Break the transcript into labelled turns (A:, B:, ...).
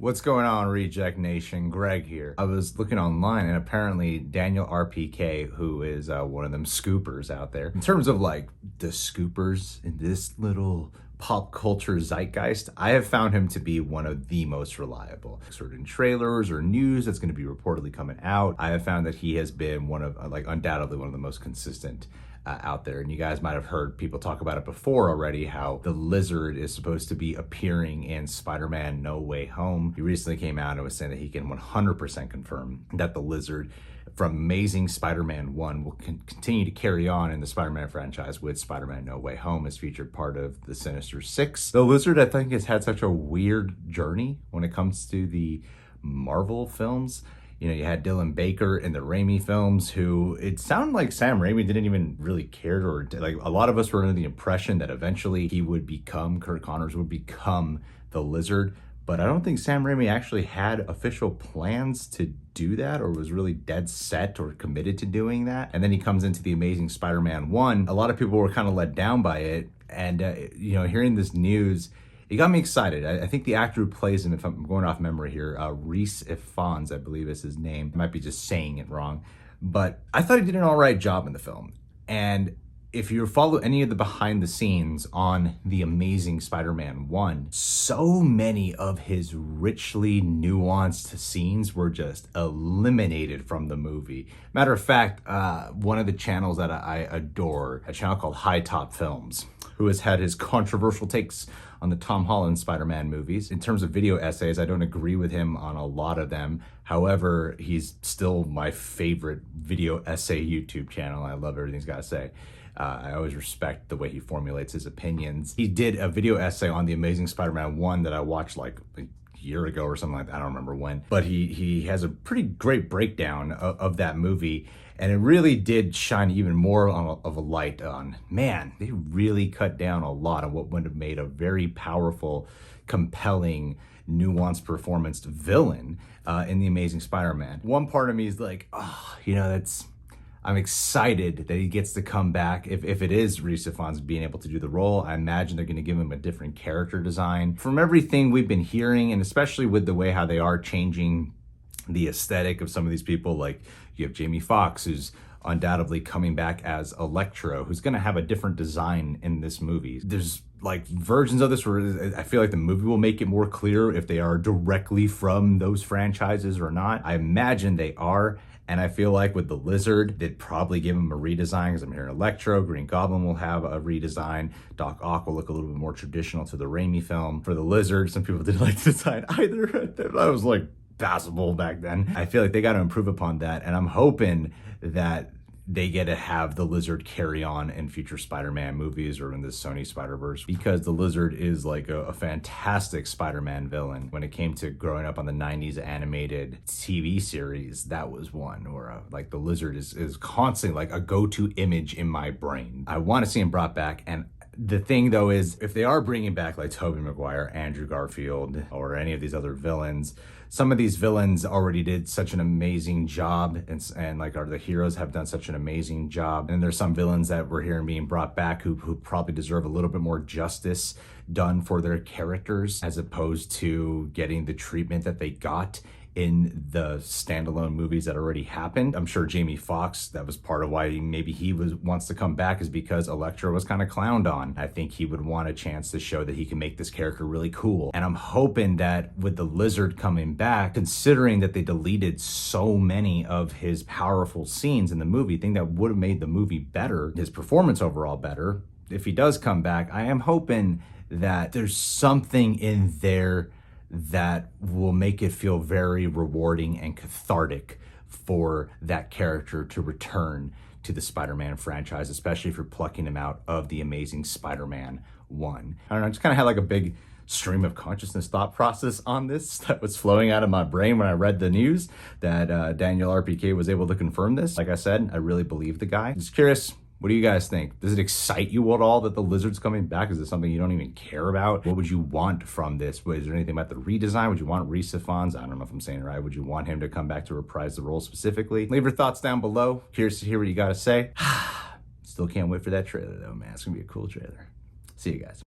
A: What's going on, Reject Nation? Greg here. I was looking online and apparently Daniel RPK, who is one of them scoopers out there, in terms of like the scoopers in this little pop culture zeitgeist, I have found him to be one of the most reliable. Certain trailers or news that's going to be reportedly coming out, I have found that he has been one of, like, undoubtedly one of the most consistent out there. And you guys might have heard people talk about it before already, how the Lizard is supposed to be appearing in Spider-Man No Way Home. He recently came out and was saying that he can 100% confirm that the Lizard from Amazing Spider-Man 1 will continue to carry on in the Spider-Man franchise with Spider-Man No Way Home as featured part of the Sinister Six. The Lizard, I think, has had such a weird journey when it comes to the Marvel films. You know, you had Dylan Baker in the Raimi films, who it sounded like Sam Raimi didn't even really care, or like a lot of us were under the impression that eventually he would become, Curt Connors would become the Lizard. But I don't think Sam Raimi actually had official plans to do that, or was really dead set or committed to doing that. And then he comes into the Amazing Spider-Man 1. A lot of people were kind of let down by it. And, you know, hearing this news, it got me excited. I think the actor who plays him, if I'm going off memory here, Rhys Ifans, I believe is his name. I might be just saying it wrong. But I thought he did an all right job in the film. And if you follow any of the behind the scenes on The Amazing Spider-Man 1, so many of his richly nuanced scenes were just eliminated from the movie. Matter of fact, one of the channels that I adore, a channel called High Top Films, who has had his controversial takes on the Tom Holland Spider-Man movies. In terms of video essays, I don't agree with him on a lot of them. However, he's still my favorite video essay YouTube channel. I love everything he's got to say. I always respect the way he formulates his opinions. He did a video essay on The Amazing Spider-Man 1 that I watched like a year ago or something like that. I don't remember when. But he has a pretty great breakdown of that movie. And it really did shine even more of a light on, man, they really cut down a lot on what would have made a very powerful, compelling, nuanced performance villain in The Amazing Spider-Man. One part of me is like, oh, you know, I'm excited that he gets to come back. If it is Rhys Ifans being able to do the role, I imagine they're going to give him a different character design. From everything we've been hearing, and especially with the way how they are changing the aesthetic of some of these people, like you have Jamie Foxx, who's undoubtedly coming back as Electro, who's going to have a different design in this movie. There's like versions of this where I feel like the movie will make it more clear if they are directly from those franchises or not. I imagine they are. And I feel like with the Lizard, they'd probably give him a redesign, because I'm hearing Electro, Green Goblin will have a redesign. Doc Ock will look a little bit more traditional to the Raimi film. For the Lizard, some people didn't like the design either. That was like passable back then. I feel like they got to improve upon that. And I'm hoping that they get to have the Lizard carry on in future Spider-Man movies or in the Sony Spider-Verse, because the Lizard is like a fantastic Spider-Man villain. When it came to growing up on the 90s animated TV series, that was one where like the Lizard is constantly like a go-to image in my brain. I want to see him brought back. And the thing though is, if they are bringing back like Tobey Maguire, Andrew Garfield, or any of these other villains, some of these villains already did such an amazing job, and like the heroes have done such an amazing job. And there's some villains that we're hearing being brought back who probably deserve a little bit more justice done for their characters, as opposed to getting the treatment that they got in the standalone movies that already happened. I'm sure Jamie Foxx, that was part of why maybe he wants to come back, is because Electro was kind of clowned on. I think he would want a chance to show that he can make this character really cool. And I'm hoping that with the Lizard coming back, considering that they deleted so many of his powerful scenes in the movie, thing that would have made the movie better, his performance overall better, if he does come back, I am hoping that there's something in there that will make it feel very rewarding and cathartic for that character to return to the Spider-Man franchise, especially if you're plucking him out of The Amazing Spider-Man 1. I don't know, I just kind of had like a big stream of consciousness thought process on this that was flowing out of my brain when I read the news that Daniel RPK was able to confirm this. Like I said, I really believe the guy. Just curious, what do you guys think? Does it excite you at all that the Lizard's coming back? Is this something you don't even care about? What would you want from this? Is there anything about the redesign? Would you want Rhys Ifans? I don't know if I'm saying it right. Would you want him to come back to reprise the role specifically? Leave your thoughts down below. Curious to hear what you got to say. Still can't wait for that trailer though, man. It's gonna be a cool trailer. See you guys.